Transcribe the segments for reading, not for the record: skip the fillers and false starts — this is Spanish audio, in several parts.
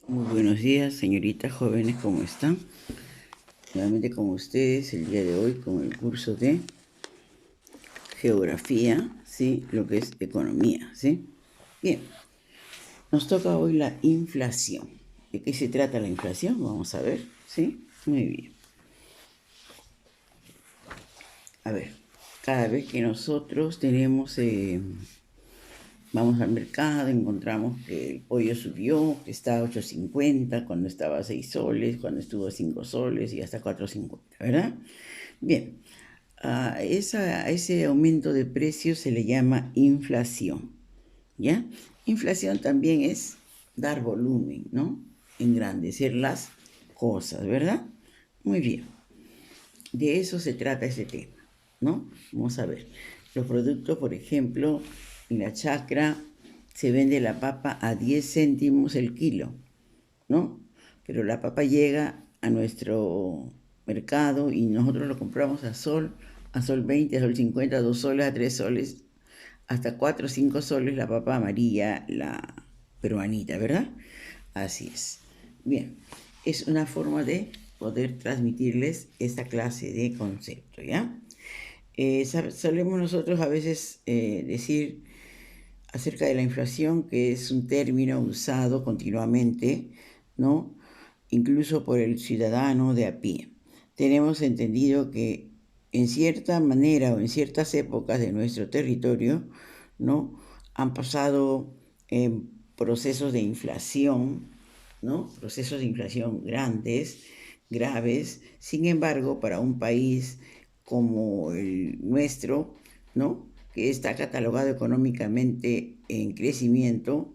Muy buenos días, señoritas jóvenes, ¿cómo están? Nuevamente con ustedes el día de hoy con el curso de geografía, ¿sí? Lo que es economía, ¿sí? Bien, nos toca hoy la inflación. ¿De qué se trata la inflación? Vamos a ver, ¿sí? Muy bien. A ver, cada vez que nosotros vamos al mercado, encontramos que el pollo subió, que está a 8.50, cuando estaba a 6 soles, cuando estuvo a 5 soles y hasta 4.50, ¿verdad? Bien, a ese aumento de precios se le llama inflación, ¿ya? Inflación también es dar volumen, ¿no? Engrandecer las cosas, ¿verdad? Muy bien, de eso se trata ese tema, ¿no? Vamos a ver. Los productos, por ejemplo, en la chacra se vende la papa a 10 céntimos el kilo, ¿no? Pero la papa llega a nuestro mercado y nosotros lo compramos a sol 20, a sol 50, a 2 soles, a 3 soles, hasta 4 o 5 soles la papa amarilla, la peruanita, ¿verdad? Así es. Bien, es una forma de poder transmitirles esta clase de concepto, ¿ya? Solemos nosotros a veces decir acerca de la inflación, que es un término usado continuamente, ¿no? Incluso por el ciudadano de a pie. Tenemos entendido que en cierta manera o en ciertas épocas de nuestro territorio, ¿no? Han pasado procesos de inflación, ¿no? Procesos de inflación grandes, graves. Sin embargo, para un país como el nuestro, ¿no? Que está catalogado económicamente en crecimiento,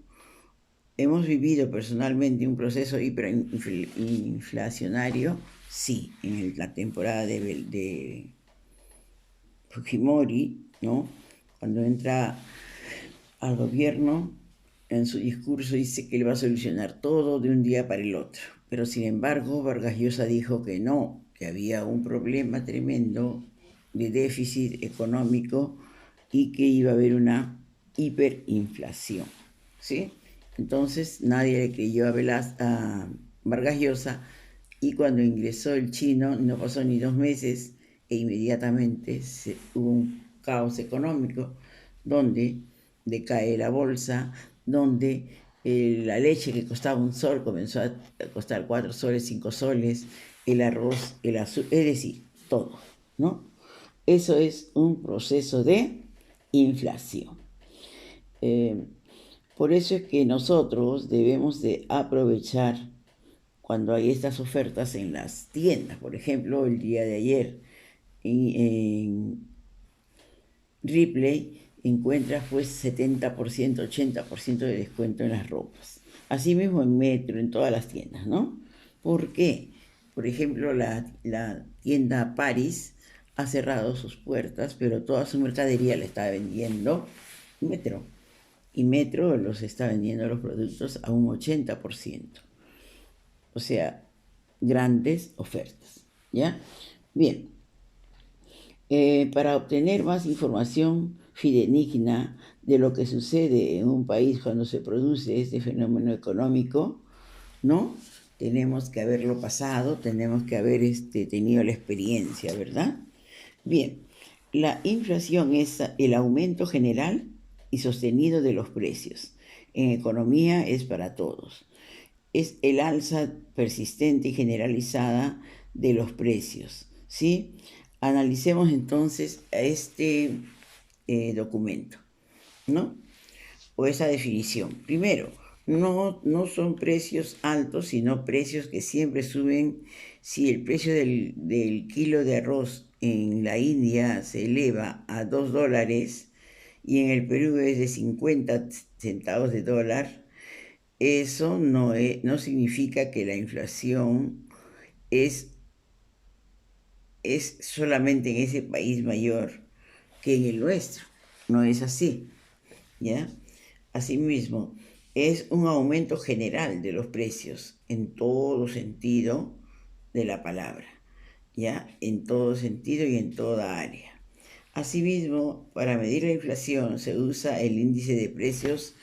hemos vivido personalmente un proceso hiperinflacionario, sí, en la temporada de Fujimori, ¿no? Cuando entra al gobierno, en su discurso dice que él va a solucionar todo de un día para el otro. Pero sin embargo, Vargas Llosa dijo que no, que había un problema tremendo de déficit económico y que iba a haber una hiperinflación, ¿sí? Entonces nadie le creyó a Vargas Llosa, y cuando ingresó el chino no pasó ni 2 meses e inmediatamente hubo un caos económico donde decae la bolsa, donde la leche que costaba un sol comenzó a costar 4 soles, 5 soles, el arroz, el azúcar, es decir, todo, ¿no? Eso es un proceso de inflación. Eh, por eso es que nosotros debemos de aprovechar cuando hay estas ofertas en las tiendas. Por ejemplo, el día de ayer en Ripley encuentras pues 70%, 80% de descuento en las ropas. Asimismo en Metro, en todas las tiendas, ¿no? ¿Por qué? Por ejemplo, la tienda Paris ha cerrado sus puertas, pero toda su mercadería la está vendiendo Metro. Y Metro los está vendiendo los productos a un 80%. O sea, grandes ofertas, ¿ya? Bien, para obtener más información fidedigna de lo que sucede en un país cuando se produce este fenómeno económico, ¿no? Tenemos que haberlo pasado, tenemos que haber tenido la experiencia, ¿verdad? Bien, la inflación es el aumento general y sostenido de los precios. En economía es para todos. Es el alza persistente y generalizada de los precios, ¿sí? Analicemos entonces a este documento, ¿no? O esa definición. Primero, no son precios altos, sino precios que siempre suben. Si el precio del kilo de arroz en la India se eleva a 2 dólares y en el Perú es de 50 centavos de dólar, eso no significa que la inflación es, es solamente en ese país mayor que en el nuestro. No es así, ¿ya? Asimismo, es un aumento general de los precios en todo sentido de la palabra, ¿ya? En todo sentido y en toda área. Asimismo, para medir la inflación se usa el índice de precios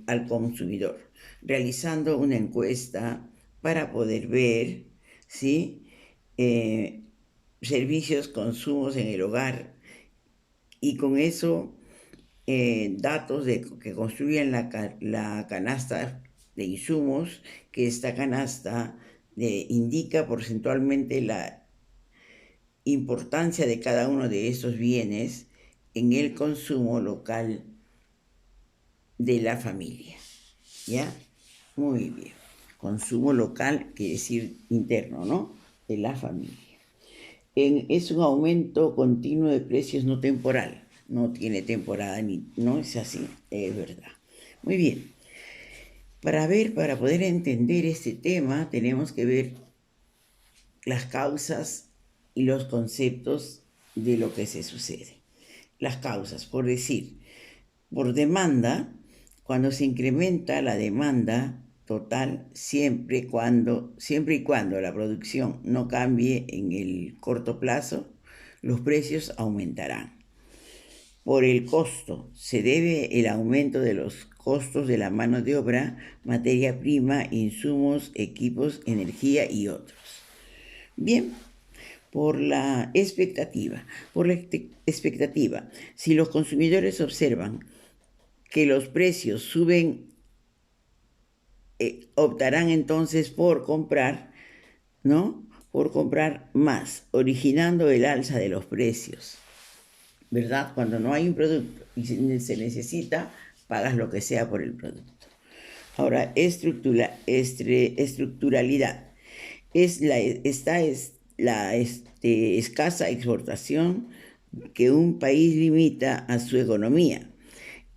al consumidor, realizando una encuesta para poder ver si servicios, consumos en el hogar, y con eso datos que construyen la canasta de insumos, que esta canasta indica porcentualmente la importancia de cada uno de estos bienes en el consumo local de la familia. ¿Ya? Muy bien. Consumo local quiere decir interno, ¿no? De la familia. Es un aumento continuo de precios, no temporal. No tiene temporada, no es así, es verdad. Muy bien. Para poder entender este tema, tenemos que ver las causas y los conceptos de lo que se sucede. Las causas, por decir, por demanda, cuando se incrementa la demanda total, siempre y cuando la producción no cambie en el corto plazo, los precios aumentarán. Por el costo, se debe el aumento de los costos de la mano de obra, materia prima, insumos, equipos, energía y otros. Bien, por la expectativa. Si los consumidores observan que los precios suben, optarán entonces por comprar, ¿no? Por comprar más, originando el alza de los precios, ¿verdad? Cuando no hay un producto y se necesita, pagas lo que sea por el producto. Ahora, estructuralidad. Es la escasa exportación que un país limita a su economía.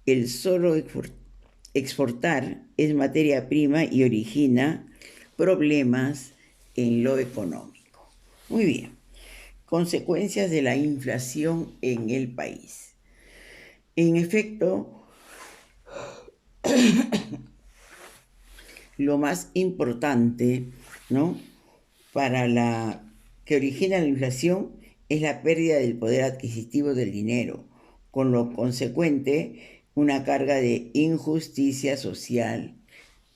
El solo exportar es materia prima y origina problemas en lo económico. Muy bien. Consecuencias de la inflación en el país. En efecto, lo más importante, ¿no?, que origina la inflación es la pérdida del poder adquisitivo del dinero, con lo consecuente una carga de injusticia social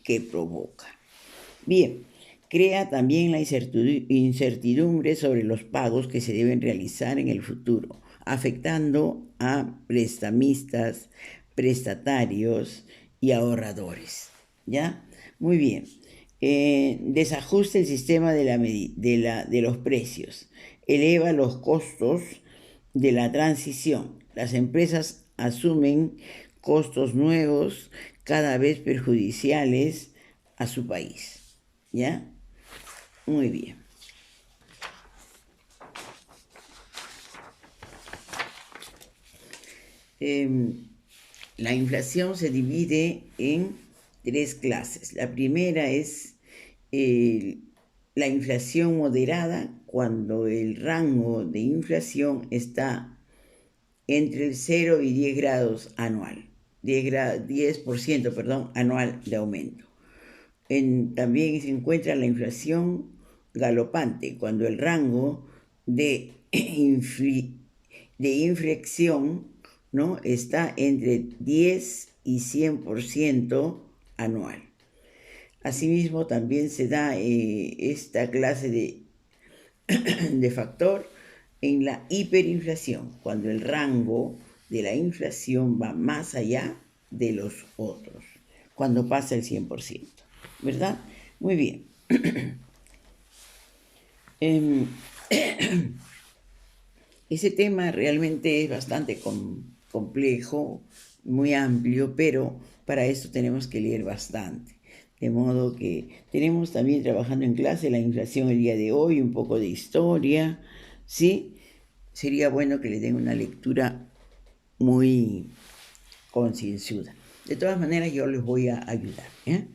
que provoca. Bien, crea también la incertidumbre sobre los pagos que se deben realizar en el futuro, afectando a prestamistas, prestatarios y ahorradores. ¿Ya? Muy bien. Desajusta el sistema de los precios, eleva los costos de la transición. Las empresas asumen costos nuevos cada vez perjudiciales a su país. ¿Ya? Muy bien. La inflación se divide en 3 clases. La primera es la inflación moderada, cuando el rango de inflación está entre el 0 y 10 grados anual, 10% anual de aumento. También se encuentra la inflación galopante, cuando el rango de inflexión, ¿no?, está entre 10 y 100% anual. Asimismo, también se da esta clase de factor en la hiperinflación, cuando el rango de la inflación va más allá de los otros, cuando pasa el 100%, ¿verdad? Muy bien. Ese tema realmente es bastante complejo, muy amplio, pero para esto tenemos que leer bastante. De modo que tenemos también trabajando en clase la inflación el día de hoy, un poco de historia, ¿sí? Sería bueno que le den una lectura muy concienzuda. De todas maneras, yo les voy a ayudar, ¿eh?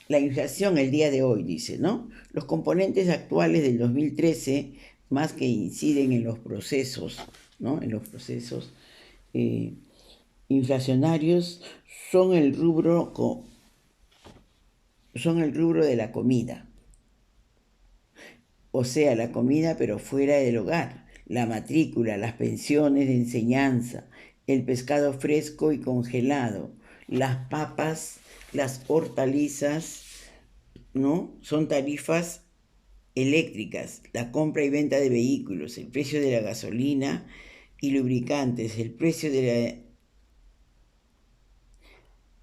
La inflación el día de hoy, dice, ¿no? Los componentes actuales del 2013, más que inciden en los procesos, ¿no?, en los procesos inflacionarios, son el rubro de la comida. O sea, la comida, pero fuera del hogar, la matrícula, las pensiones de enseñanza, el pescado fresco y congelado, las papas, las hortalizas, ¿no? Son tarifas eléctricas, la compra y venta de vehículos, el precio de la gasolina y lubricantes, el precio de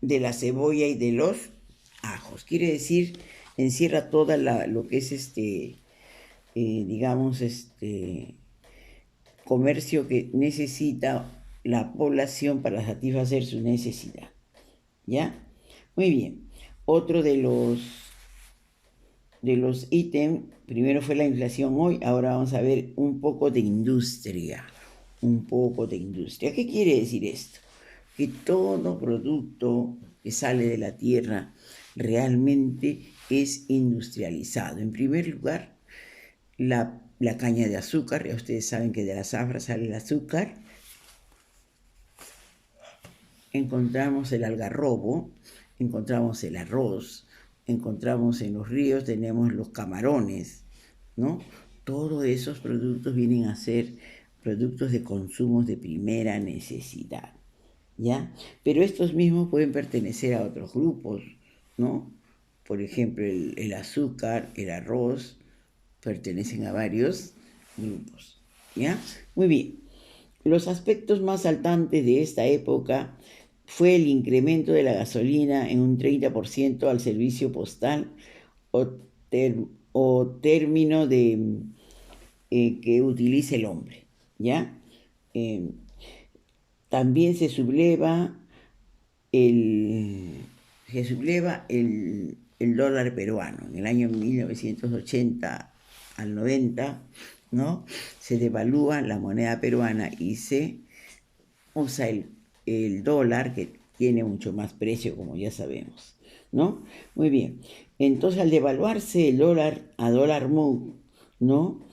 la cebolla y de los ajos. Quiere decir, encierra toda lo que es digamos, comercio que necesita la población para satisfacer su necesidad. ¿Ya? Muy bien. Otro de los ítems, primero fue la inflación hoy, ahora vamos a ver un poco de industria. Un poco de industria. ¿Qué quiere decir esto? Que todo producto que sale de la tierra realmente es industrializado. En primer lugar, la caña de azúcar, ya ustedes saben que de la zafra sale el azúcar. Encontramos el algarrobo, encontramos el arroz, encontramos en los ríos, tenemos los camarones, ¿no? Todos esos productos vienen a ser productos de consumo de primera necesidad, ¿ya? Pero estos mismos pueden pertenecer a otros grupos, ¿no? Por ejemplo, el azúcar, el arroz, pertenecen a varios grupos, ¿ya? Muy bien. Los aspectos más saltantes de esta época fue el incremento de la gasolina en un 30% al servicio postal o, término de, que utilice el hombre, ¿ya? También se subleva el dólar peruano. En el año 1980 al 90, ¿no? Se devalúa la moneda peruana y se usa el dólar, que tiene mucho más precio, como ya sabemos, ¿no? Muy bien. Entonces, al devaluarse el dólar a dólar MUD, ¿no?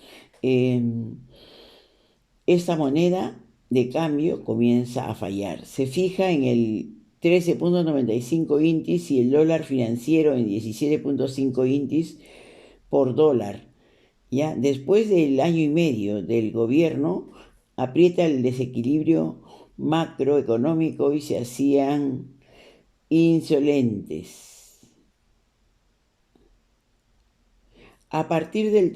Esta moneda de cambio comienza a fallar. Se fija en el 13.95 intis y el dólar financiero en 17.5 intis por dólar. ¿Ya? Después del año y medio del gobierno, aprieta el desequilibrio macroeconómico y se hacían insolentes. A partir del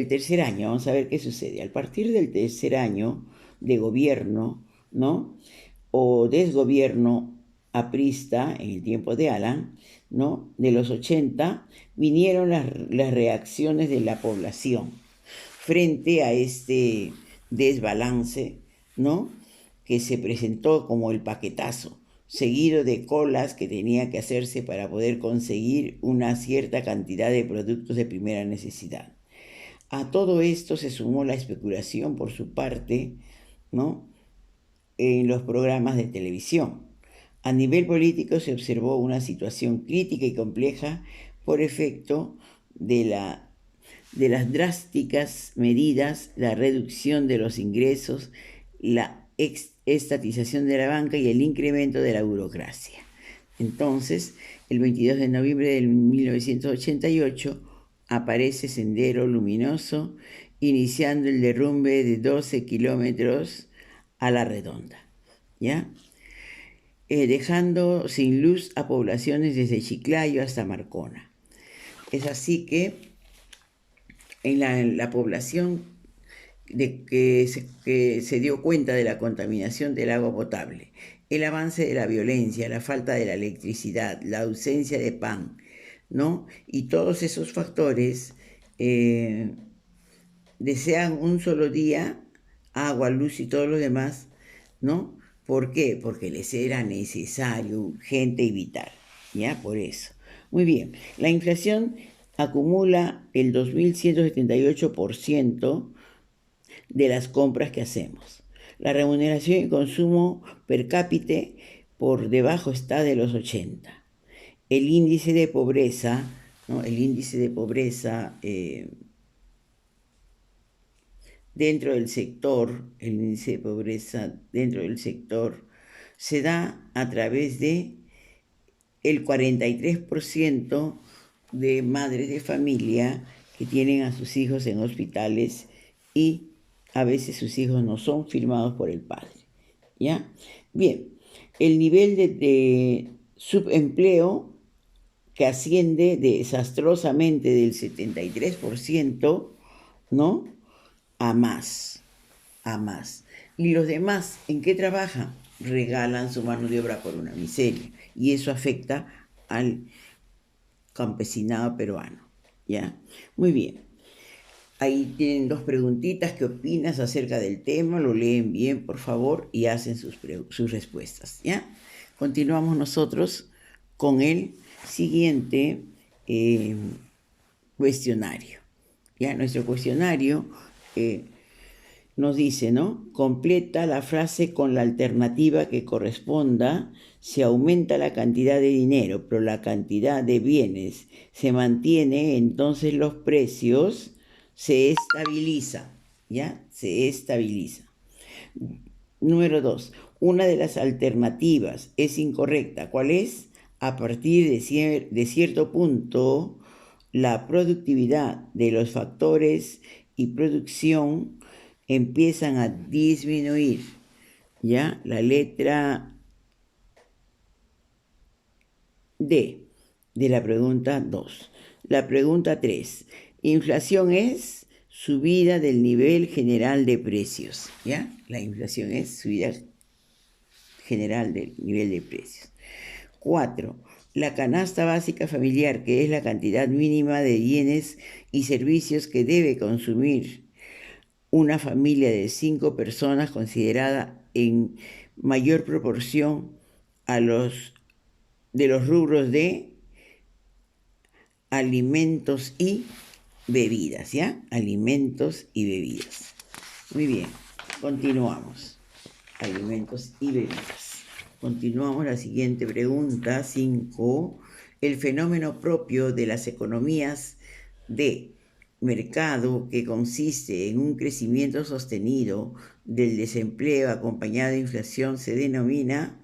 tercer año, vamos a ver qué sucede. A partir del tercer año de gobierno, ¿no? O desgobierno aprista en el tiempo de Alan, ¿no? De los 80, vinieron las reacciones de la población frente a este desbalance, ¿no? Que se presentó como el paquetazo, seguido de colas que tenía que hacerse para poder conseguir una cierta cantidad de productos de primera necesidad. A todo esto se sumó la especulación por su parte, ¿no? En los programas de televisión. A nivel político se observó una situación crítica y compleja por efecto de las drásticas medidas, la reducción de los ingresos, la estatización de la banca y el incremento de la burocracia. Entonces, el 22 de noviembre de 1988 aparece Sendero Luminoso, iniciando el derrumbe de 12 kilómetros a la redonda, ¿ya? Dejando sin luz a poblaciones desde Chiclayo hasta Marcona. Es así que en la población que se dio cuenta de la contaminación del agua potable, el avance de la violencia, la falta de la electricidad, la ausencia de pan, ¿no? Y todos esos factores desean un solo día, agua, luz y todo lo demás, ¿no? ¿Por qué? Porque les era necesario, urgente y vital, ¿ya? Por eso. Muy bien, la inflación acumula el 2.178% de las compras que hacemos. La remuneración y consumo per cápita por debajo está de los 80. El índice de pobreza, ¿no? El índice de pobreza dentro del sector, el índice de pobreza dentro del sector se da a través de el 43% de madres de familia que tienen a sus hijos en hospitales y A veces sus hijos no son firmados por el padre. ¿Ya? Bien, el nivel de subempleo que asciende desastrosamente del 73%, ¿no? A más, a más. ¿Y los demás en qué trabajan? Regalan su mano de obra por una miseria. Y eso afecta al campesinado peruano. ¿Ya? Muy bien. Ahí tienen dos preguntitas. ¿Qué opinas acerca del tema? Lo leen bien, por favor, y hacen sus respuestas. ¿Ya? Continuamos nosotros con el siguiente cuestionario. ¿Ya? Nuestro cuestionario nos dice, ¿no? Completa la frase con la alternativa que corresponda. Se aumenta la cantidad de dinero, pero la cantidad de bienes se mantiene, entonces los precios se estabilizan, ¿ya? Se estabiliza. Número 2. Una de las alternativas es incorrecta. ¿Cuál es? A partir de cierto punto, la productividad de los factores y producción empiezan a disminuir. ¿Ya? La letra D de la pregunta 2. La pregunta 3. Inflación es subida del nivel general de precios. ¿Ya? La inflación es subida general del nivel de precios. 4. La canasta básica familiar, que es la cantidad mínima de bienes y servicios que debe consumir una familia de 5 personas, considerada en mayor proporción a los de los rubros de alimentos y bebidas, ¿ya? Alimentos y bebidas. Muy bien, continuamos. Alimentos y bebidas. Continuamos la siguiente pregunta, 5. El fenómeno propio de las economías de mercado, que consiste en un crecimiento sostenido del desempleo acompañado de inflación, se denomina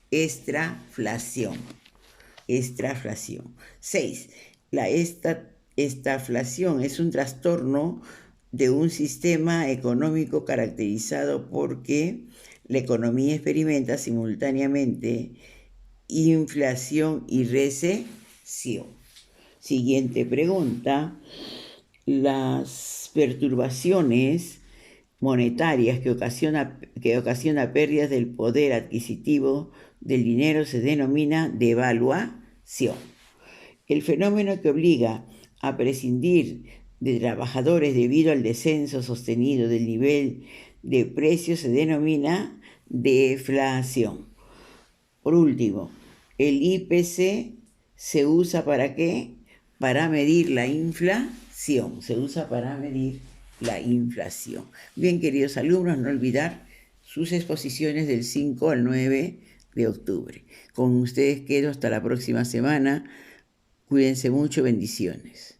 estraflación. Estraflación. 6. La estaflación es un trastorno de un sistema económico caracterizado porque la economía experimenta simultáneamente inflación y recesión. Siguiente pregunta. Las perturbaciones monetarias que ocasiona pérdidas del poder adquisitivo del dinero se denomina devaluación. El fenómeno que obliga a prescindir de trabajadores debido al descenso sostenido del nivel de precios se denomina deflación. Por último, el IPC se usa ¿para qué? Para medir la inflación. Se usa para medir la inflación. Bien, queridos alumnos, no olvidar sus exposiciones del 5 al 9 de octubre. Con ustedes quedo hasta la próxima semana. Cuídense mucho, bendiciones.